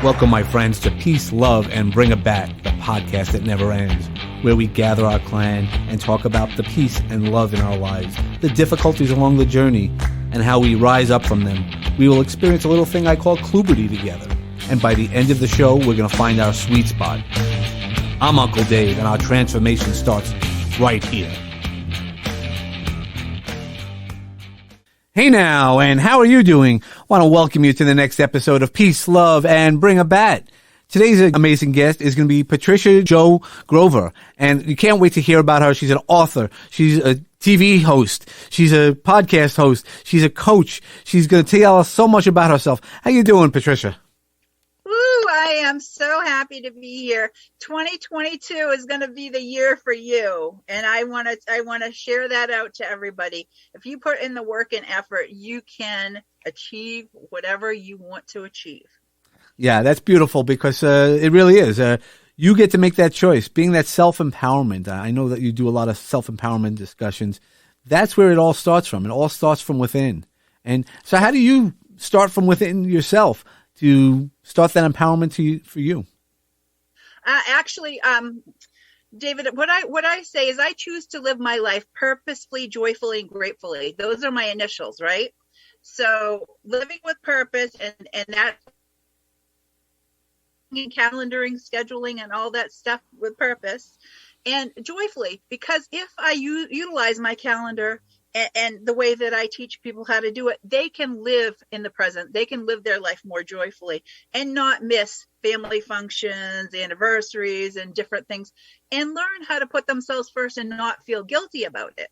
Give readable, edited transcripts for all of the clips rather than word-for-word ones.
Welcome, my friends, to Peace, Love, and Bring It Back, the podcast that never ends, where we gather our clan and talk about the peace and love in our lives, the difficulties along the journey, and how we rise up from them. We will experience a little thing I call Kluberty together, and by the end of the show, we're going to find our sweet spot. I'm Uncle Dave, and our transformation starts right here. Hey now, and how are you doing? I want to welcome you to the next episode of Peace, Love, and Bring a Bat. Today's amazing guest is going to be Patricia Jo Grover, and you can't wait to hear about her. She's an author. She's a TV host. She's a podcast host. She's a coach. She's going to tell us so much about herself. How you doing, Patricia? I am so happy to be here. 2022 is going to be the year for you, and I want to share that out to everybody. If you put in the work and effort, you can achieve whatever you want to achieve. Yeah, that's beautiful because it really is. You get to make that choice, being that self-empowerment. I know that you do a lot of self-empowerment discussions. That's where it all starts from. It all starts from within. And so how do you start from within yourself to start that empowerment for you? David, what I say is I choose to live my life purposefully, joyfully, and gratefully. Those are my initials, right? So living with purpose and that calendaring, scheduling, and all that stuff with purpose, and joyfully, because if I utilize my calendar and the way that I teach people how to do it, they can live in the present. They can live their life more joyfully and not miss family functions, anniversaries, and different things, and learn how to put themselves first and not feel guilty about it,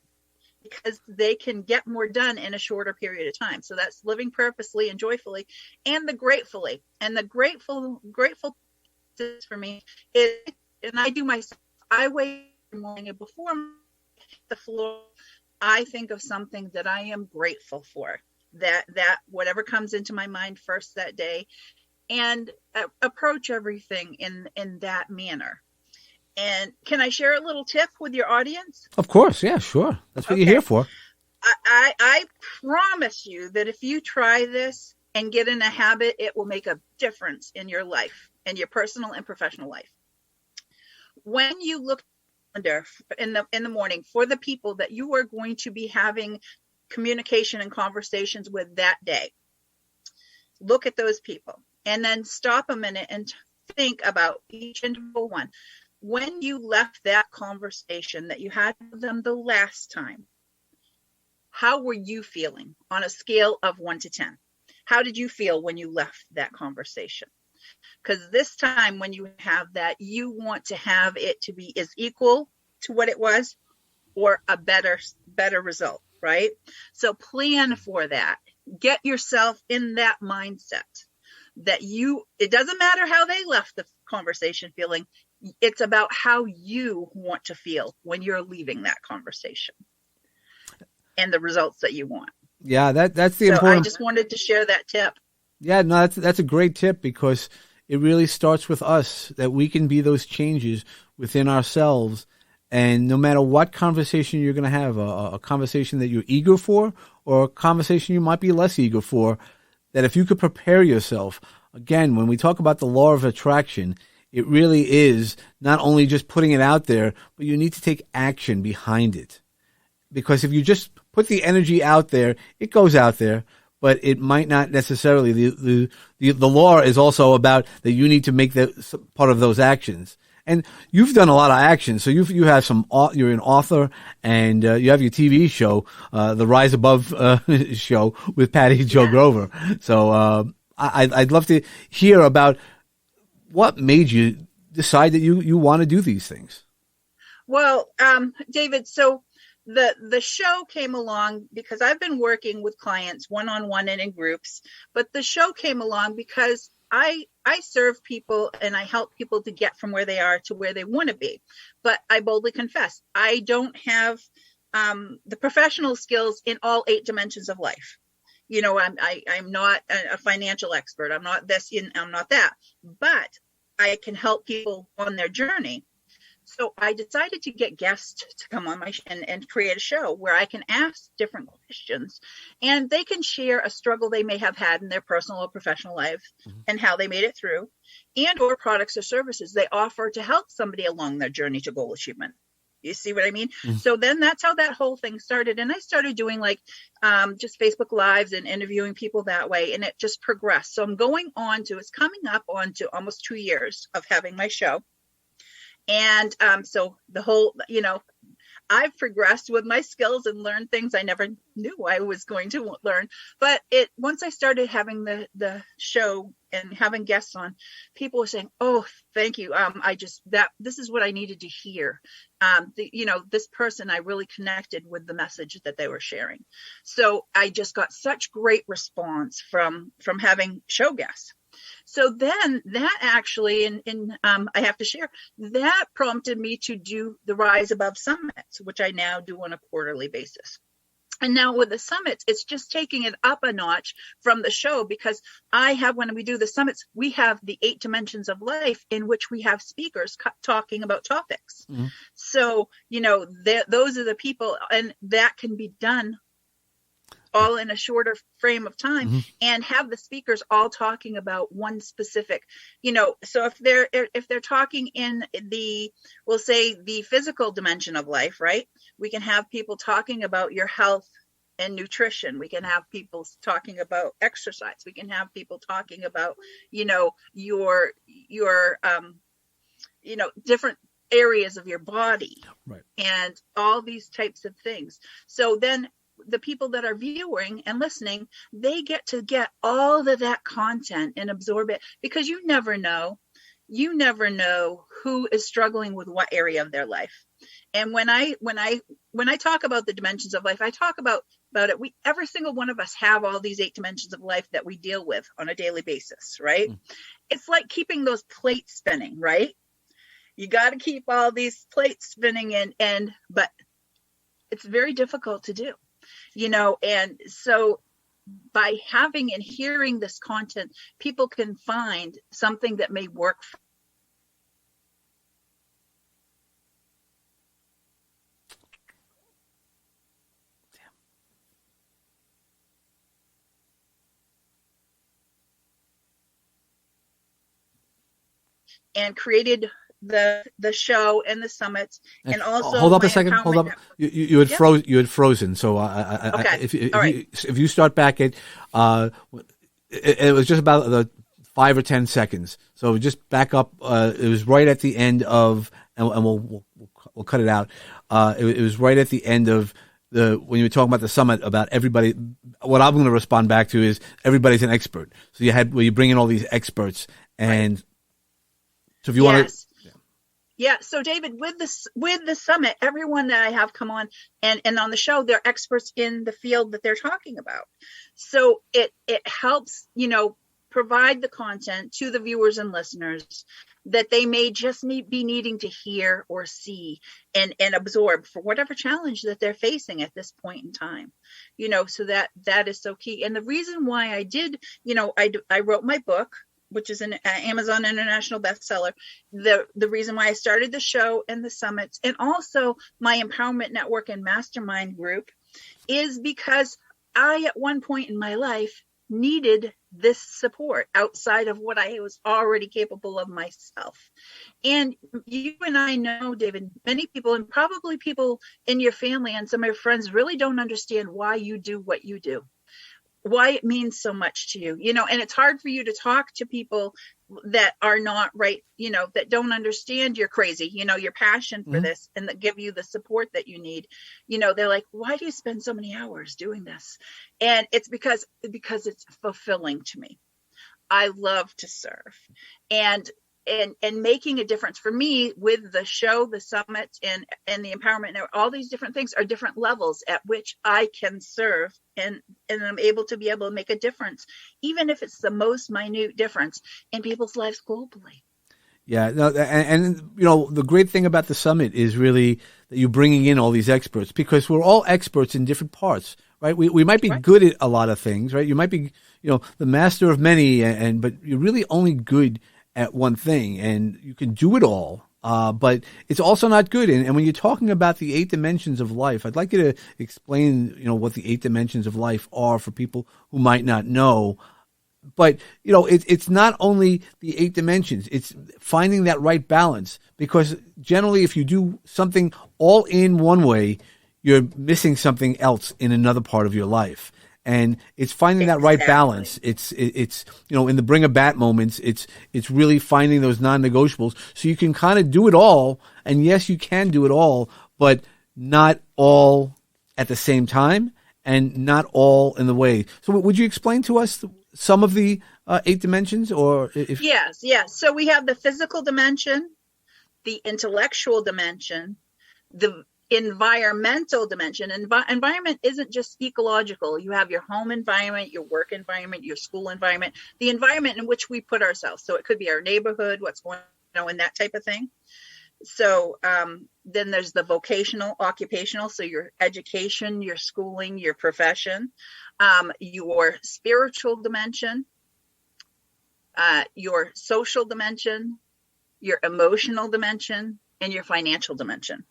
because they can get more done in a shorter period of time. So that's living purposely and joyfully, and the gratefully. And the grateful for me is, and I do myself, I wake up in the morning and before the floor, I think of something that I am grateful for, that whatever comes into my mind first that day, and approach everything in that manner. And can I share a little tip with your audience? Of course. Yeah, sure. That's what you're here for. I promise you that if you try this and get in a habit, it will make a difference in your life, in your personal and professional life. When you look in the morning for the people that you are going to be having communication and conversations with that day, look at those people and then stop a minute and think about each individual one. When you left that conversation that you had with them the last time, how were you feeling on a scale of 1 to 10? How did you feel when you left that conversation? Because this time when you have that, you want to have it to be as equal to what it was or a better result, right? So plan for that. Get yourself in that mindset that it doesn't matter how they left the conversation feeling. It's about how you want to feel when you're leaving that conversation and the results that you want. Yeah, that's the important. I just wanted to share that tip. Yeah, no, that's a great tip because it really starts with us, that we can be those changes within ourselves. And no matter what conversation you're going to have, a conversation that you're eager for or a conversation you might be less eager for, that if you could prepare yourself, again, when we talk about the law of attraction, it really is not only just putting it out there, but you need to take action behind it. Because if you just put the energy out there, it goes out there, but it might not necessarily. The law is also about that you need to make that part of those actions. And you've done a lot of action. So you have you're an author and you have your TV show, the Rise Above show with Patricia Jo Grover. So I'd love to hear about what made you decide that you want to do these things. Well, David, so the show came along because I've been working with clients one-on-one and in groups, but the show came along because I serve people and I help people to get from where they are to where they want to be. But I boldly confess, I don't have the professional skills in all 8 dimensions of life. You know, I'm not a financial expert. I'm not this, I'm not that, but I can help people on their journey. So I decided to get guests to come on my and create a show where I can ask different questions and they can share a struggle they may have had in their personal or professional life and how they made it through. and or products or services they offer to help somebody along their journey to goal achievement. You see what I mean? Mm-hmm. So then that's how that whole thing started. And I started doing like just Facebook Lives and interviewing people that way. And it just progressed. So I'm going on to, it's coming up on to almost 2 years of having my show. And so the whole, you know, I've progressed with my skills and learned things I never knew I was going to learn. But once I started having the show and having guests on, people were saying, "Oh, thank you. This is what I needed to hear." This person, I really connected with the message that they were sharing. So I just got such great response from having show guests. So then that actually, I have to share, that prompted me to do the Rise Above Summits, which I now do on a quarterly basis. And now with the summits, it's just taking it up a notch from the show, because when we do the summits, we have the 8 dimensions of life in which we have speakers talking about topics. Mm-hmm. So, those are the people, and that can be done all in a shorter frame of time, mm-hmm. and have the speakers all talking about one specific, so if they're talking in we'll say the physical dimension of life, right? We can have people talking about your health and nutrition. We can have people talking about exercise. We can have people talking about, your different areas of your body, right, and all these types of things. So then the people that are viewing and listening, they get to get all of that content and absorb it, because you never know who is struggling with what area of their life. And when I talk about the dimensions of life, I talk about it. Every single one of us have all these 8 dimensions of life that we deal with on a daily basis, right? Mm. It's like keeping those plates spinning, right? You got to keep all these plates spinning but it's very difficult to do. And so by having and hearing this content, people can find something that may work for and created the show and the summits, and also hold up a second. Hold up. You had frozen. So okay. If you start back at it was just about the 5 or 10 seconds. So just back up. It was right at the end of, and we'll cut it out. It was right at the end of when you were talking about the summit, about everybody. What I'm going to respond back to is everybody's an expert. So you bring in all these experts, and so if you want to. Yeah. So David, with the summit, everyone that I have come on and on the show, they're experts in the field that they're talking about. So it helps, provide the content to the viewers and listeners that they may just be needing to hear or see and absorb for whatever challenge that they're facing at this point in time. So that is so key. And the reason why I did, I wrote my book, which is an Amazon international bestseller. The reason why I started the show and the summits, and also my empowerment network and mastermind group, is because I, at one point in my life, needed this support outside of what I was already capable of myself. And you and I know, David, many people, and probably people in your family and some of your friends, really don't understand why you do what you do, why it means so much to you, and it's hard for you to talk to people that are not right, that don't understand you're crazy, your passion for this, and that give you the support that you need. They're like, why do you spend so many hours doing this? And it's because it's fulfilling to me. I love to serve, and making a difference for me with the show, the summit, and the empowerment network. All these different things are different levels at which I can serve, and I'm able to make a difference, even if it's the most minute difference in people's lives globally. Yeah, no, and the great thing about the summit is really that you're bringing in all these experts, because we're all experts in different parts, right? We might be good at a lot of things, right? You might be, the master of many, but you're really only good at one thing, and you can do it all, but it's also not good. And when you're talking about the 8 dimensions of life, I'd like you to explain, what the 8 dimensions of life are for people who might not know, But, it's not only the 8 dimensions, it's finding that right balance, because generally if you do something all in one way, you're missing something else in another part of your life. And it's finding that right balance. It's in the bring a bat moments, it's really finding those non-negotiables so you can kind of do it all. And yes, you can do it all, but not all at the same time and not all in the way. So would you explain to us some of the 8 dimensions, or if? Yes. So we have the physical dimension, the intellectual dimension, the environmental dimension. Environment isn't just ecological. You have your home environment, your work environment, your school environment, the environment in which we put ourselves. So it could be our neighborhood, what's going on, and that type of thing. So then there's the vocational, occupational, so your education, your schooling, your profession, your spiritual dimension, your social dimension, your emotional dimension, and your financial dimension.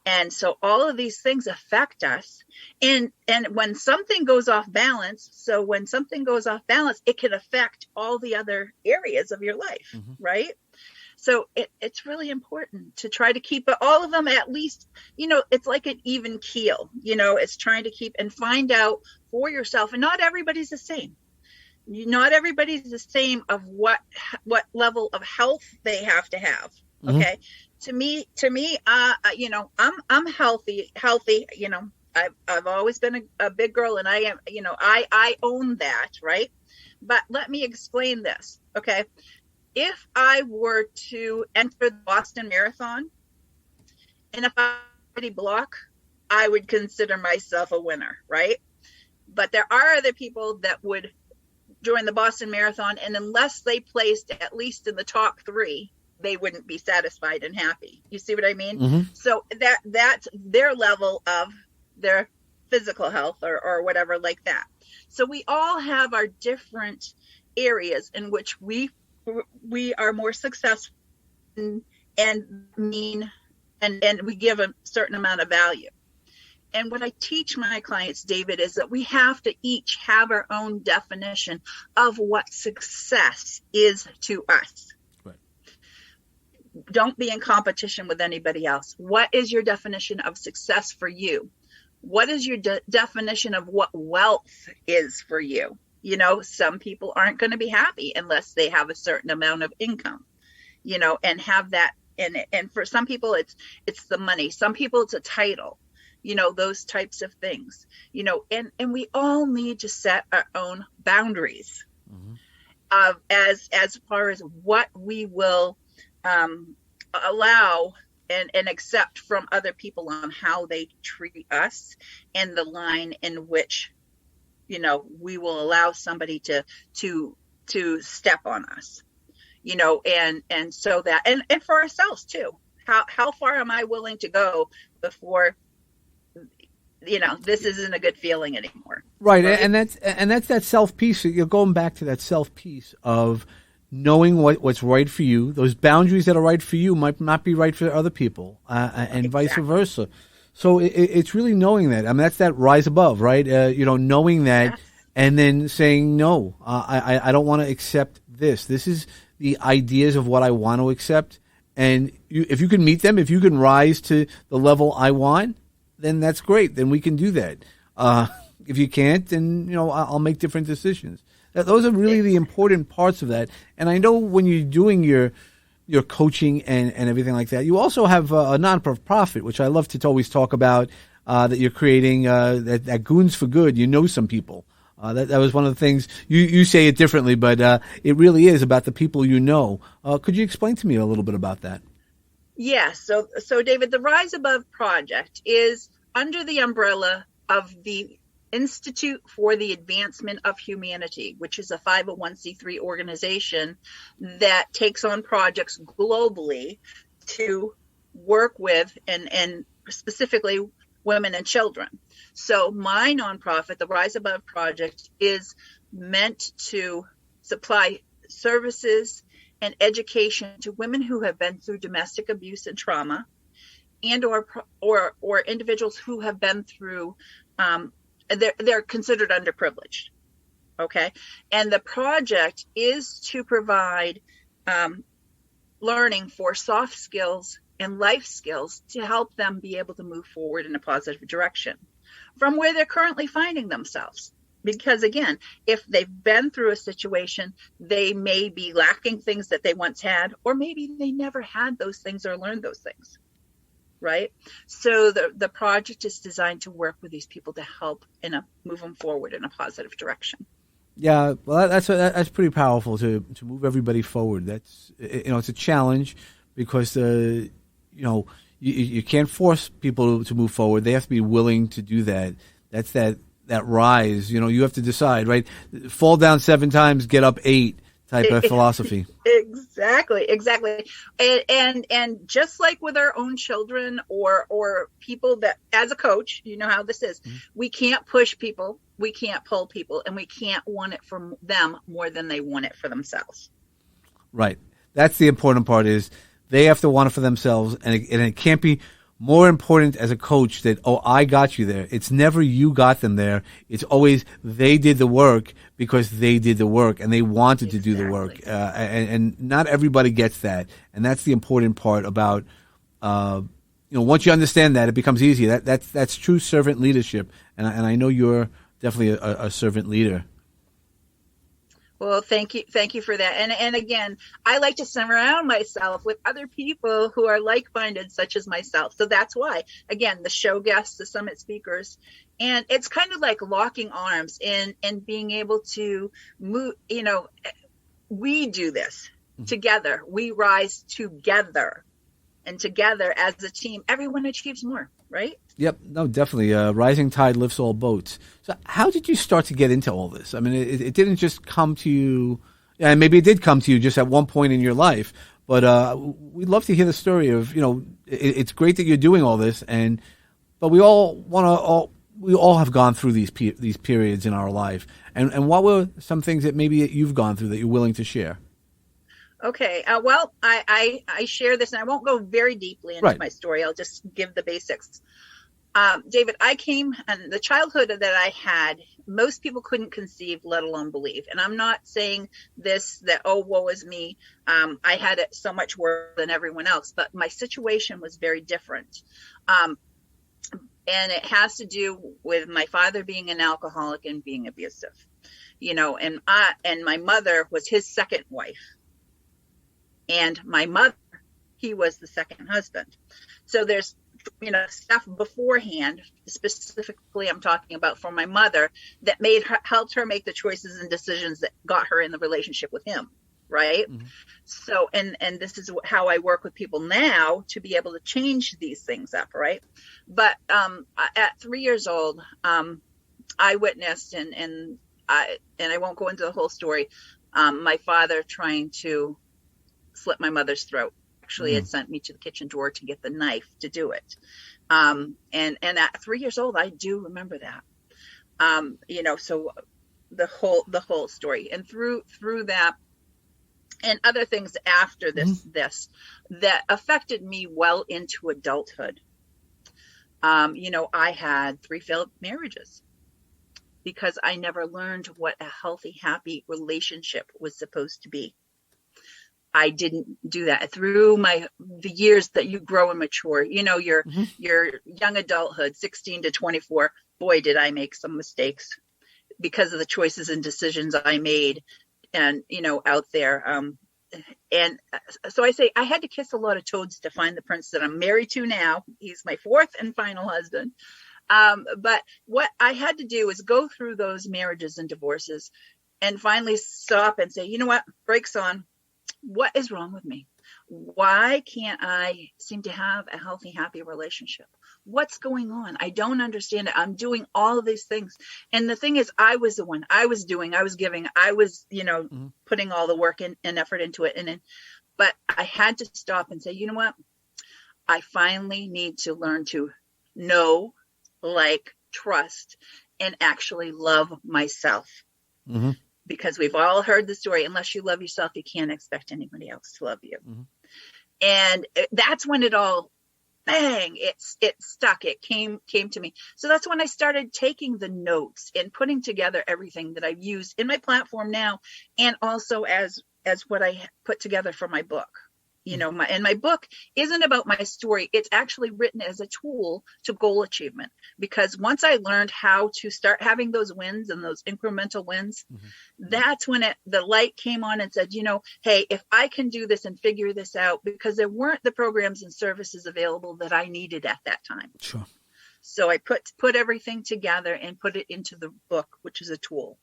And so all of these things affect us. And when something goes off balance, it can affect all the other areas of your life, right? So it's really important to try to keep all of them at least, it's like an even keel, it's trying to keep and find out for yourself. And not everybody's the same. Not everybody's the same of what level of health they have to have. Okay. To me, I'm healthy. I've always been a big girl, and I am, I own that. Right. But let me explain this. Okay. If I were to enter the Boston Marathon, and if I already block, I would consider myself a winner. Right. But there are other people that would join the Boston Marathon, and unless they placed at least in the top 3, they wouldn't be satisfied and happy. You see what I mean? So that's their level of their physical health or whatever like that. So we all have our different areas in which we are more successful and mean, and we give a certain amount of value. And what I teach my clients, David, is that we have to each have our own definition of what success is to us. Don't be in competition with anybody else. What is your definition of success for you? What is your definition of what wealth is for you? Some people aren't going to be happy unless they have a certain amount of income, and have that. And for some people, it's the money. Some people, it's a title, those types of things, and we all need to set our own boundaries as far as what we will allow and accept from other people on how they treat us, and the line in which, we will allow somebody to step on us, and so that, and for ourselves too, how far am I willing to go before, this isn't a good feeling anymore. Right. And that's that self piece. You're going back to that self piece of knowing what's right for you. Those boundaries that are right for you might not be right for other people, and vice versa. So it's really knowing that. I mean, that's that rise above, right? Knowing that, and then saying, no, I don't want to accept this. This is the ideas of what I want to accept. And if you can meet them, if you can rise to the level I want, then that's great. Then we can do that. If you can't, then, I'll make different decisions. Those are really the important parts of that. And I know when you're doing your coaching and everything like that, you also have a non-profit, which I love to always talk about, that you're creating, that Goons for Good. Some people. That was one of the things, you say it differently, but it really is about the people you know. Could you explain to me a little bit about that? Yes. So David, the Rise Above Project is under the umbrella of the Institute for the Advancement of Humanity, which is a 501c3 organization that takes on projects globally to work with and specifically women and children. So my nonprofit, the Rise Above Project, is meant to supply services and education to women who have been through domestic abuse and trauma, and or individuals who have been through they're considered underprivileged. Okay. And the project is to provide learning for soft skills and life skills to help them be able to move forward in a positive direction from where they're currently finding themselves. Because again, if they've been through a situation, they may be lacking things that they once had, or maybe they never had those things or learned those things. Right. So the project is designed to work with these people to help move them forward in a positive direction. Yeah, well, that's pretty powerful to move everybody forward. That's, it's a challenge because you can't force people to move forward. They have to be willing to do that. That's that rise. You have to decide, right? Fall down 7 times, get up 8 type of philosophy. Exactly. And just like with our own children or people that, as a coach, you know how this is. Mm-hmm. We can't push people, we can't pull people, and we can't want it from them more than they want it for themselves. Right. That's the important part, is they have to want it for themselves, and it can't be more important as a coach that, I got you there. It's never you got them there. It's always they did the work because they did the work and they wanted to do the work. And not everybody gets that. And that's the important part about, once you understand that, it becomes easy. That's true servant leadership. And I know you're definitely a servant leader. Well, thank you for that. And again, I like to surround myself with other people who are like-minded, such as myself. So that's why, again, the show guests, the summit speakers, and it's kind of like locking arms and being able to move. We do this together. We rise together, and together as a team, everyone achieves more. Right? Yep. No, definitely. Rising tide lifts all boats. So how did you start to get into all this? I mean, it didn't just come to you, and maybe it did come to you just at one point in your life, but we'd love to hear the story of, it's great that you're doing all this, but we all have gone through these periods in our life. And what were some things that maybe you've gone through that you're willing to share? Okay. Well, I share this, and I won't go very deeply into my story. I'll just give the basics. David, and the childhood that I had, most people couldn't conceive, let alone believe. And I'm not saying that, woe is me. I had it so much worse than everyone else, but my situation was very different. And it has to do with my father being an alcoholic and being abusive, and my mother was his second wife. And my mother, he was the second husband. So there's, stuff beforehand, specifically I'm talking about for my mother, that helped her make the choices and decisions that got her in the relationship with him. Right. Mm-hmm. So, and this is how I work with people now to be able to change these things up. Right. But at 3 years old, I witnessed, and I won't go into the whole story, my father trying to slit my mother's throat. Actually, had sent me to the kitchen drawer to get the knife to do it. And at 3 years old, I do remember that. So the whole story, and through that, and other things after this that affected me well into adulthood. I had 3 failed marriages because I never learned what a healthy, happy relationship was supposed to be. I didn't do that through the years that you grow and mature, your young adulthood, 16 to 24. Boy, did I make some mistakes because of the choices and decisions I made and, out there. And so I say I had to kiss a lot of toads to find the prince that I'm married to now. He's my 4th and final husband. But what I had to do is go through those marriages and divorces and finally stop and say, you know what, brakes on. What is wrong with me? Why can't I seem to have a healthy, happy relationship? What's going on? I don't understand it. I'm doing all of these things. And the thing is, I was the one. I was doing, I was giving, I was, putting all the work and effort into it. But I had to stop and say, you know what? I finally need to learn to know, trust, and actually love myself. Mm-hmm. Because we've all heard the story, unless you love yourself, you can't expect anybody else to love you. Mm-hmm. And that's when it all bang, it stuck. It came to me. So that's when I started taking the notes and putting together everything that I've used in my platform now, and also as what I put together for my book. My book isn't about my story. It's actually written as a tool to goal achievement, because once I learned how to start having those wins and those incremental wins, that's when the light came on and said, hey, if I can do this and figure this out, because there weren't the programs and services available that I needed at that time. Sure. So I put everything together and put it into the book, which is a tool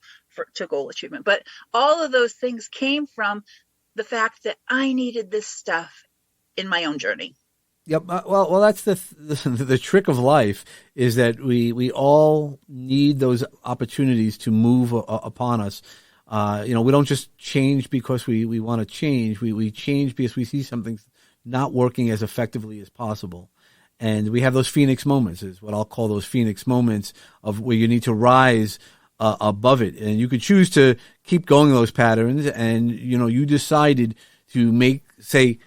to goal achievement. But all of those things came from the fact that I needed this stuff in my own journey. Yep. Well, that's the trick of life, is that we all need those opportunities to move upon us. We don't just change because we want to change. We change because we see something not working as effectively as possible. And we have those Phoenix moments, is what I'll call those Phoenix moments, of where you need to rise above it. And you could choose to keep going those patterns, and you decided to say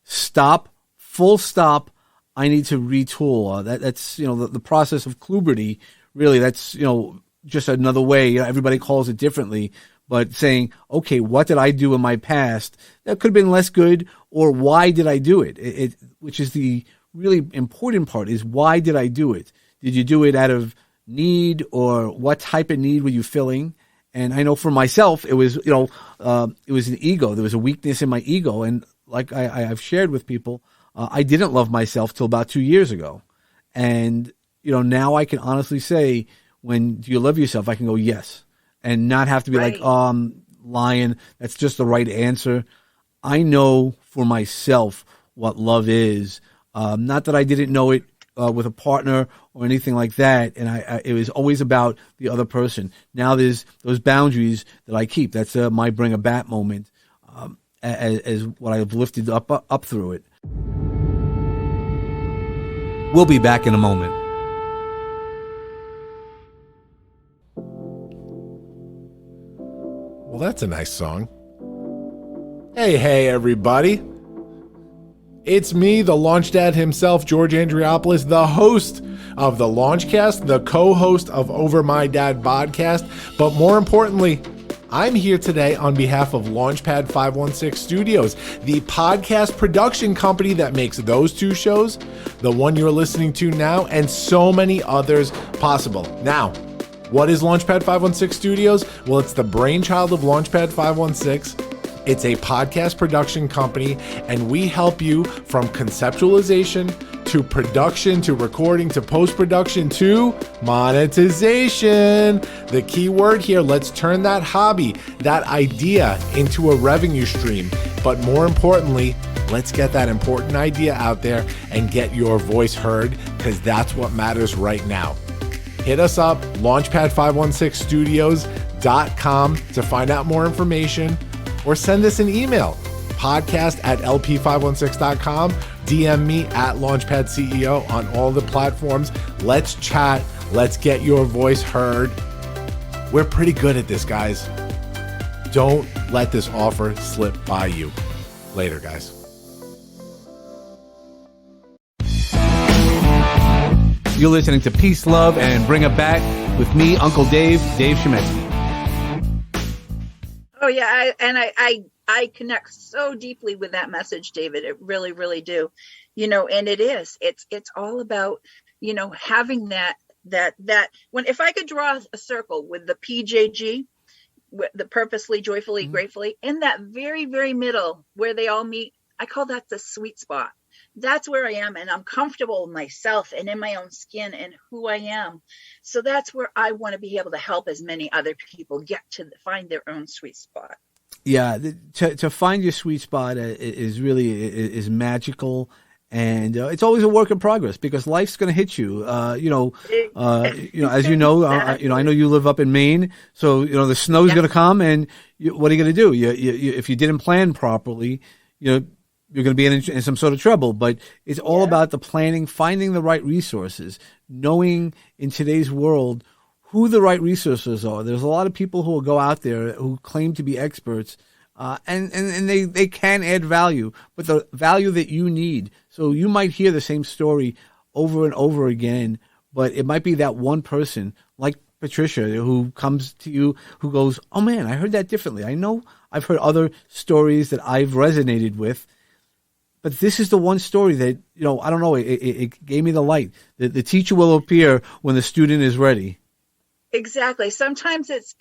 stop, full stop, I need to retool. That's the process of Kluberty. Really, that's just another way. Everybody calls it differently, but saying, okay, what did I do in my past that could have been less good, or why did I do it? Which is the really important part, is why did I do it? Did you do it out of need, or what type of need were you filling? And I know for myself, it was, it was an ego. There was a weakness in my ego. And like I've shared with people, I didn't love myself till about 2 years ago. And, now I can honestly say, when do you love yourself? I can go, yes. And not have to be like, oh, I'm lying. That's just the right answer. I know for myself what love is. Not that I didn't know it with a partner or anything like that, and it was always about the other person. Now there's those boundaries that I keep. That's my bring a bat moment, as what I've lifted up through it. We'll be back in a moment. Well, that's a nice song. Hey, everybody. It's me, the launch dad himself, George Andriopoulos, the host of the Launchcast, the co-host of Over My Dad podcast. But more importantly, I'm here today on behalf of Launchpad 516 Studios, the podcast production company that makes those two shows, the one you're listening to now, and so many others possible. Now, what is Launchpad 516 Studios? Well, it's the brainchild of Launchpad 516. It's a podcast production company, and we help you from conceptualization to production to recording to post-production to monetization. The key word here, let's turn that hobby, that idea, into a revenue stream. But more importantly, let's get that important idea out there and get your voice heard, because that's what matters right now. Hit us up, launchpad516studios.com, to find out more information, or send us an email, podcast@lp516.com. DM me at Launchpad CEO on all the platforms. Let's chat. Let's get your voice heard. We're pretty good at this, guys. Don't let this offer slip by you. Later, guys. You're listening to Peace, Love, and Bring It Back with me, Uncle Dave Shemetsky. Oh yeah, I connect so deeply with that message, David. It really, really do. And it's all about, having that if I could draw a circle with the PJG, the purposely, joyfully, gratefully, in that very, very middle where they all meet, I call that the sweet spot. That's where I am, and I'm comfortable in myself and in my own skin and who I am. So that's where I want to be able to help as many other people get to find their own sweet spot. Yeah, to find your sweet spot is really magical, and it's always a work in progress, because life's going to hit you. As you know, I know you live up in Maine, so the snow's going to come, and what are you going to do? You if you didn't plan properly, you're going to be in some sort of trouble. But it's all about the planning, finding the right resources, knowing in today's world who the right resources are. There's a lot of people who will go out there who claim to be experts, and they can add value, but the value that you need. So you might hear the same story over and over again, but it might be that one person like Patricia who comes to you who goes, oh man, I heard that differently. I know I've heard other stories that I've resonated with, but this is the one story that, I don't know, it gave me the light. The teacher will appear when the student is ready. Exactly. Sometimes it's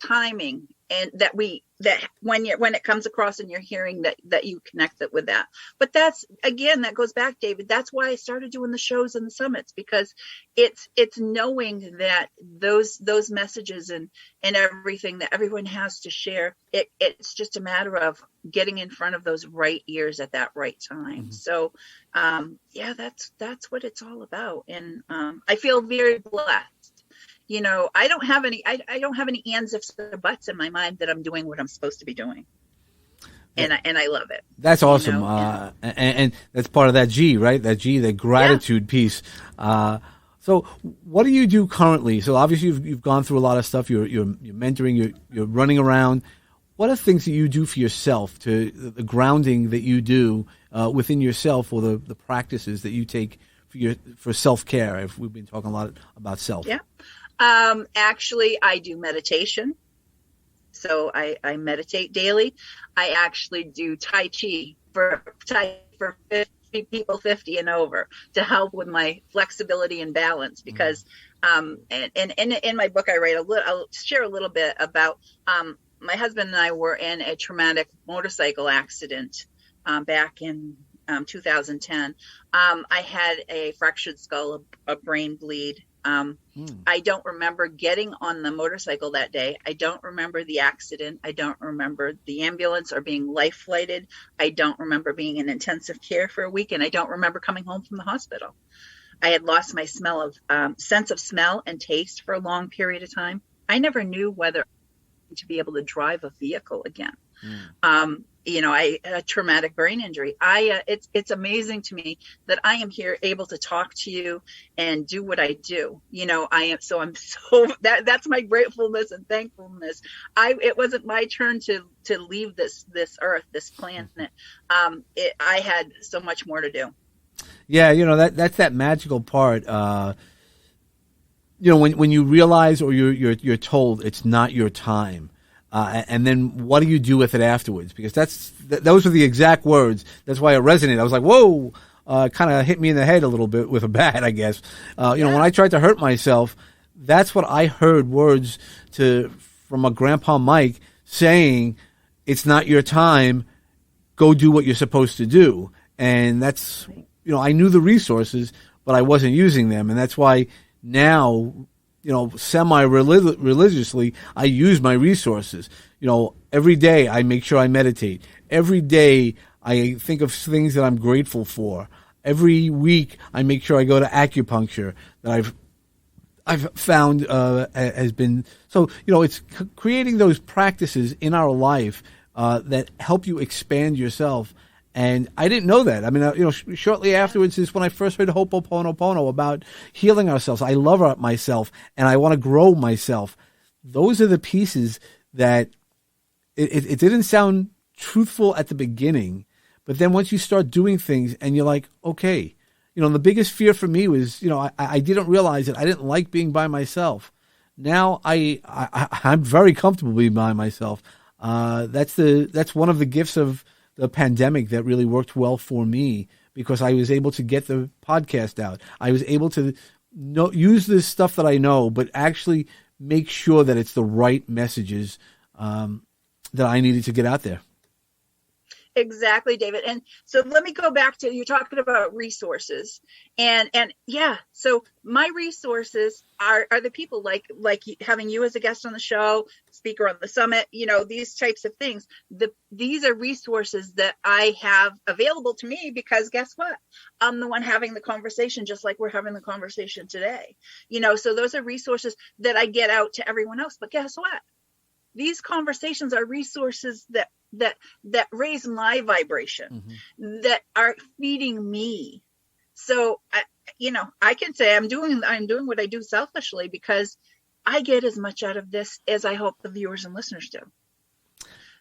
timing, and that when it comes across and you're hearing that you connect it with that. But that goes back, David. That's why I started doing the shows and the summits, because it's knowing that those messages and everything that everyone has to share, it's just a matter of getting in front of those right ears at that right time. Mm-hmm. So that's what it's all about. And I feel very blessed. I don't have any ands, ifs, or buts in my mind that I'm doing what I'm supposed to be doing. And I love it. That's awesome. And that's part of that G, right? That G, that gratitude piece. So what do you do currently? So obviously you've gone through a lot of stuff. You're mentoring, you're running around. What are things that you do for yourself, to the grounding that you do within yourself, or the practices that you take for self-care? If we've been talking a lot about self. Yeah. Actually, I do meditation. So I meditate daily. I actually do Tai Chi for 50 and over, to help with my flexibility and balance, because, and in my book, I'll share a little bit about, my husband and I were in a traumatic motorcycle accident, back in 2010. I had a fractured skull, a brain bleed. I don't remember getting on the motorcycle that day. I don't remember the accident. I don't remember the ambulance or being life flighted. I don't remember being in intensive care for a week, and I don't remember coming home from the hospital. I had lost my sense of smell and taste for a long period of time. I never knew whether to be able to drive a vehicle again. I had a traumatic brain injury. It's amazing to me that I am here able to talk to you and do what I do. That's my gratefulness and thankfulness. It wasn't my turn to leave this earth, this planet. I had so much more to do. Yeah. That's that magical part. When you realize, or you're told it's not your time. And then what do you do with it afterwards? Because those are the exact words. That's why it resonated. I was like, whoa, kind of hit me in the head a little bit with a bat, I guess. When I tried to hurt myself, that's what I heard words from my grandpa Mike saying, it's not your time. Go do what you're supposed to do. And that's, I knew the resources, but I wasn't using them. And that's why now, semi-religiously, I use my resources. Every day I make sure I meditate. Every day I think of things that I'm grateful for. Every week I make sure I go to acupuncture that I've found has been so. It's creating those practices in our life that help you expand yourself. And I didn't know that. I mean, shortly afterwards is when I first heard Ho'oponopono about healing ourselves. I love myself, and I want to grow myself. Those are the pieces that it didn't sound truthful at the beginning, but then once you start doing things and you're like, okay, the biggest fear for me was, I didn't realize it. I didn't like being by myself. Now I'm very comfortable being by myself. That's one of the gifts of the pandemic that really worked well for me, because I was able to get the podcast out. I was able to use this stuff that I know, but actually make sure that it's the right messages that I needed to get out there. Exactly, David. And so let me go back to, you're talking about resources, and so my resources are the people like having you as a guest on the show, speaker on the summit, these types of things. These are resources that I have available to me, because guess what? I'm the one having the conversation, just like we're having the conversation today. So those are resources that I get out to everyone else. But guess what? These conversations are resources that raise my vibration, that are feeding me. So I can say I'm doing what I do selfishly, because I get as much out of this as I hope the viewers and listeners do.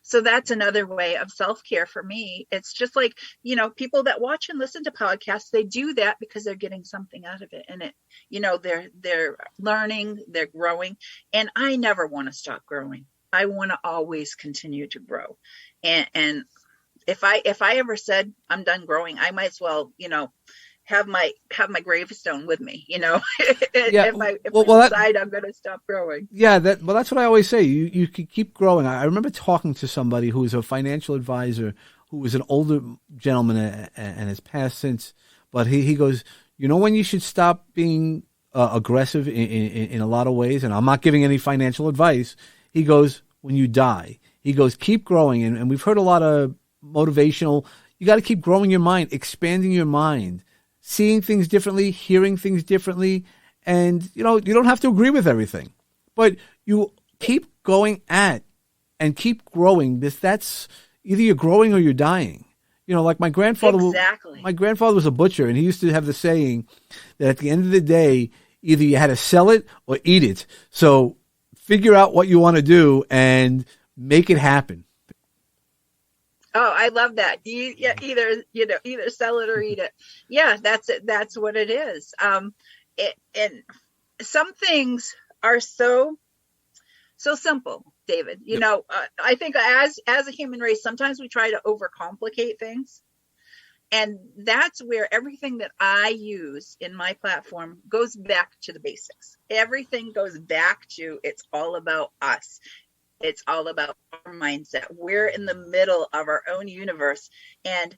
So that's another way of self-care for me. It's just like, people that watch and listen to podcasts, they do that because they're getting something out of it. And they're learning, they're growing. And I never want to stop growing. I want to always continue to grow. And if I ever said I'm done growing, I might as well, have my gravestone with me, if I decide I'm going to stop growing. Yeah, that's what I always say. You can keep growing. I remember talking to somebody who was a financial advisor who was an older gentleman and has passed since, but he goes, when you should stop being aggressive in a lot of ways, and I'm not giving any financial advice. He goes, when you die. He goes, keep growing, and we've heard a lot of motivational. You got to keep growing your mind, expanding your mind, seeing things differently, hearing things differently. And, you don't have to agree with everything, but you keep going and keep growing. That's either you're growing or you're dying. Like my grandfather, exactly. My grandfather was a butcher, and he used to have the saying that at the end of the day, either you had to sell it or eat it. So figure out what you want to do and make it happen. Oh, I love that. Either sell it or eat it. Yeah, that's it. That's what it is. And some things are so simple, David. I think as a human race, sometimes we try to overcomplicate things. And that's where everything that I use in my platform goes back to the basics. Everything goes back to, it's all about us. It's all about our mindset. We're in the middle of our own universe, and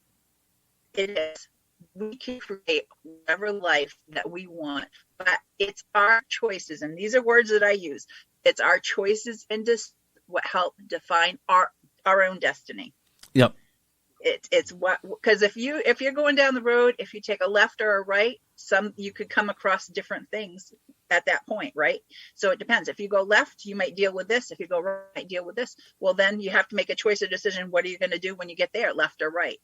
we can create whatever life that we want, but it's our choices. And these are words that I use. It's our choices and what help define our own destiny. Yep. It's because if you're going down the road, if you take a left or a right, you could come across different things at that point, right? So it depends. If you go left, you might deal with this. If you go right, deal with this. Well, then you have to make a choice or decision. What are you going to do when you get there, left or right?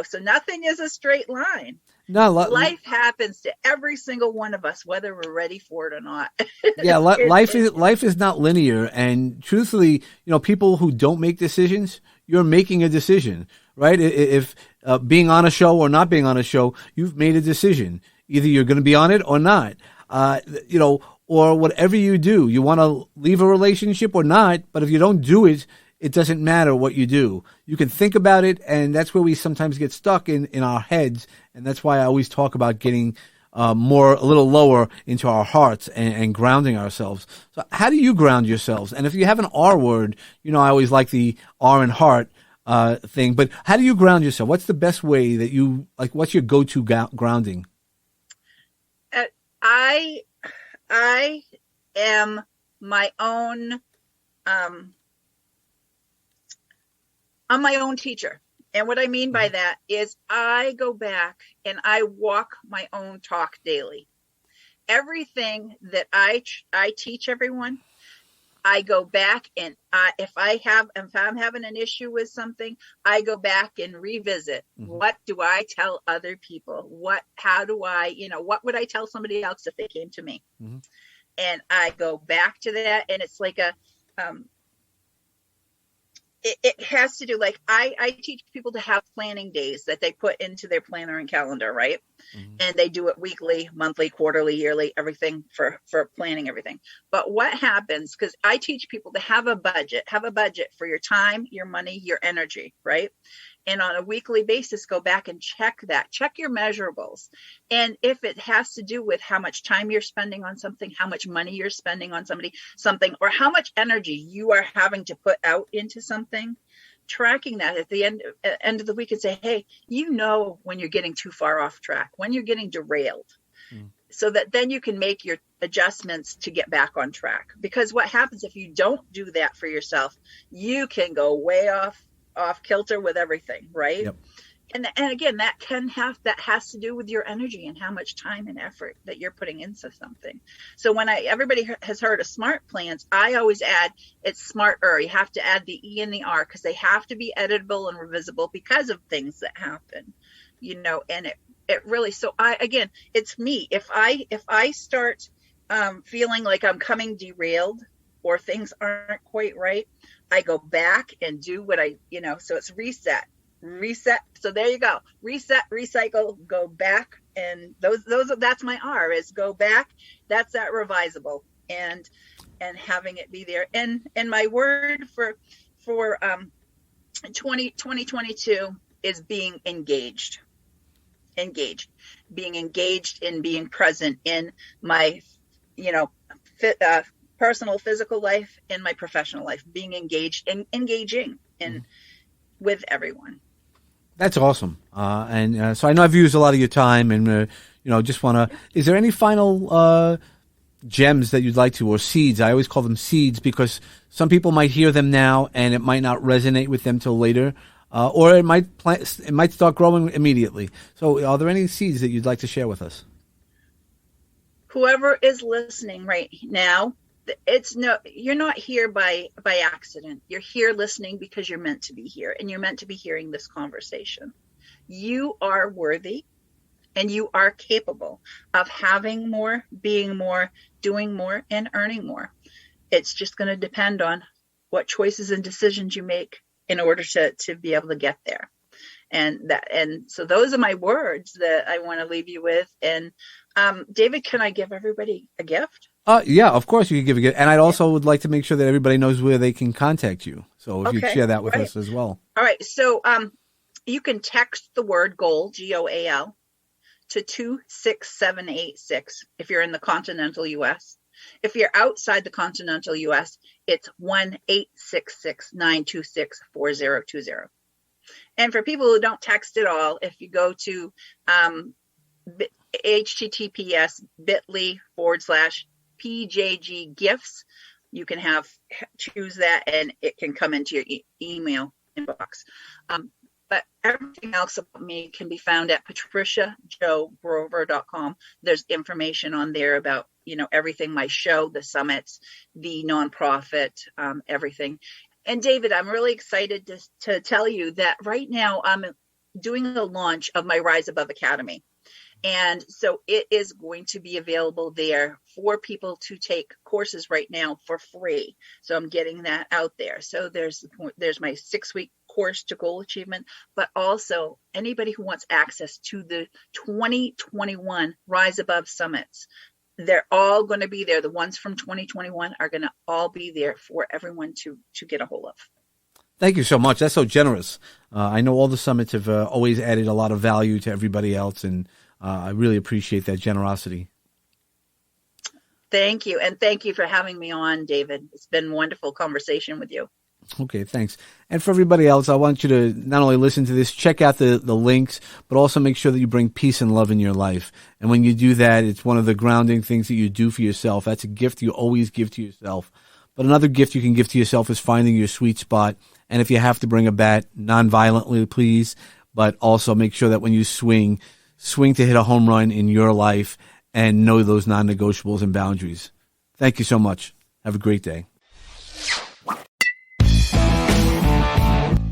So nothing is a straight line. No, life happens to every single one of us, whether we're ready for it or not. Yeah, life is not linear, and truthfully, people who don't make decisions, you're making a decision, right? If being on a show or not being on a show, you've made a decision. Either you're going to be on it or not. Or whatever you do, you want to leave a relationship or not, but if you don't do it, it doesn't matter what you do. You can think about it, and that's where we sometimes get stuck in our heads, and that's why I always talk about getting a little lower into our hearts and grounding ourselves. So how do you ground yourselves? And if you have an R word, I always like the R in heart thing, but how do you ground yourself? What's the best way that what's your go-to grounding? I am my own, I'm my own teacher. And what I mean by that is I go back and I walk my own talk daily. Everything that I teach everyone, I go back and if I'm having an issue with something, I go back and revisit. Mm-hmm. What do I tell other people? What would I tell somebody else if they came to me? Mm-hmm. And I go back to that, and it's like it has to do, like I teach people to have planning days that they put into their planner and calendar, right? Mm-hmm. And they do it weekly, monthly, quarterly, yearly, everything for planning everything. But what happens, because I teach people to have a budget for your time, your money, your energy, right? And on a weekly basis, go back and check your measurables. And if it has to do with how much time you're spending on something, how much money you're spending on something, or how much energy you are having to put out into something, tracking that at the end of the week and say, hey, when you're getting too far off track, when you're getting derailed, so that then you can make your adjustments to get back on track. Because what happens if you don't do that for yourself, you can go way off kilter with everything, right? Yep. And again, that has to do with your energy and how much time and effort that you're putting into something. So when everybody has heard of SMART plans, I always add it's smarter. You have to add the E and the R because they have to be editable and revisable because of things that happen, and it really, so it's me. If I start feeling like I'm coming derailed, or things aren't quite right, I go back and do what so it's reset. So there you go. Reset, recycle, go back. And that's my R, is go back. That's that revisable, and having it be there. And my word for 2022 is being engaged. Being engaged in being present in my, personal, physical life, in my professional life, being engaged and engaging with everyone. That's awesome. So I know I've used a lot of your time, and just want to. Is there any final gems that you'd like to, or seeds? I always call them seeds because some people might hear them now and it might not resonate with them till later, or it might start growing immediately. So, are there any seeds that you'd like to share with us? Whoever is listening right now, you're not here by accident. You're here listening because you're meant to be here, and you're meant to be hearing this conversation. You are worthy, and you are capable of having more, being more, doing more, and earning more. It's just going to depend on what choices and decisions you make in order to be able to get there. And so those are my words that I want to leave you with. And David, can I give everybody a gift? Yeah, of course you can give a gift. And I also would like to make sure that everybody knows where they can contact you. So if you share that with us as well. All right. So you can text the word GOAL, GOAL, to 26786 if you're in the continental U.S. If you're outside the continental U.S., it's 1-866-926-4020. And for people who don't text at all, if you go to https://bit.ly/PJG gifts, you can choose that, and it can come into your email inbox. But everything else about me can be found at patriciajogrover.com. There's information on there about, everything, my show, the summits, the nonprofit, everything. And David, I'm really excited to tell you that right now I'm doing a launch of my Rise Above Academy. And so it is going to be available there for people to take courses right now for free. So I'm getting that out there. So there's my 6-week course to Goal Achievement, but also anybody who wants access to the 2021 Rise Above Summits. They're all going to be there. The ones from 2021 are going to all be there for everyone to get a hold of. Thank you so much. That's so generous. I know all the summits have always added a lot of value to everybody else, and I really appreciate that generosity. Thank you. And thank you for having me on, David. It's been a wonderful conversation with you. Okay, thanks. And for everybody else, I want you to not only listen to this, check out the links, but also make sure that you bring peace and love in your life. And when you do that, it's one of the grounding things that you do for yourself. That's a gift you always give to yourself. But another gift you can give to yourself is finding your sweet spot. And if you have to bring a bat, non-violently, please, but also make sure that when you swing to hit a home run in your life and know those non-negotiables and boundaries. Thank you so much. Have a great day.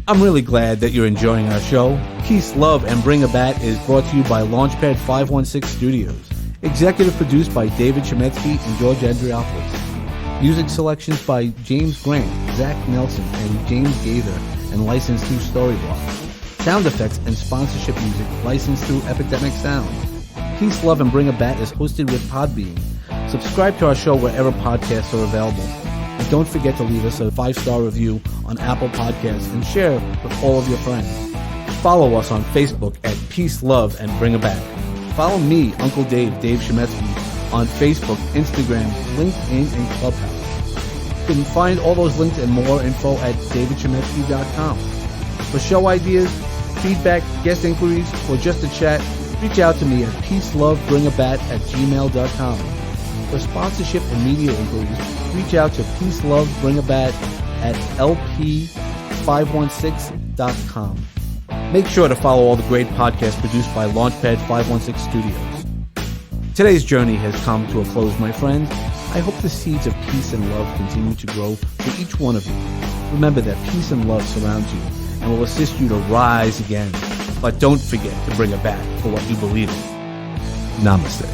I'm really glad that you're enjoying our show. Peace, Love, and Bring a Bat is brought to you by Launchpad 516 Studios. Executive produced by David Chemetsky and George Andriopoulos. Music selections by James Grant, Zach Nelson, and James Gaither, and licensed through Storyblocks. Sound effects and sponsorship music licensed through Epidemic Sound. Peace, Love, and Bring a Bat is hosted with Podbean. Subscribe to our show wherever podcasts are available. And don't forget to leave us a 5-star review on Apple Podcasts and share with all of your friends. Follow us on Facebook at Peace, Love, and Bring a Bat. Follow me, Uncle Dave Chemetsky, on Facebook, Instagram, LinkedIn, and Clubhouse. You can find all those links and more info at davidchemetsky.com. For show ideas, feedback, guest inquiries, or just to chat, reach out to me at peacelovebringabat@gmail.com. For sponsorship and media inquiries, reach out to peacelovebringabat@lp516.com. Make sure to follow all the great podcasts produced by Launchpad 516 Studios. Today's journey has come to a close, my friends. I hope the seeds of peace and love continue to grow for each one of you. Remember that peace and love surrounds you and will assist you to rise again. But don't forget to bring a bat for what you believe in. Namaste.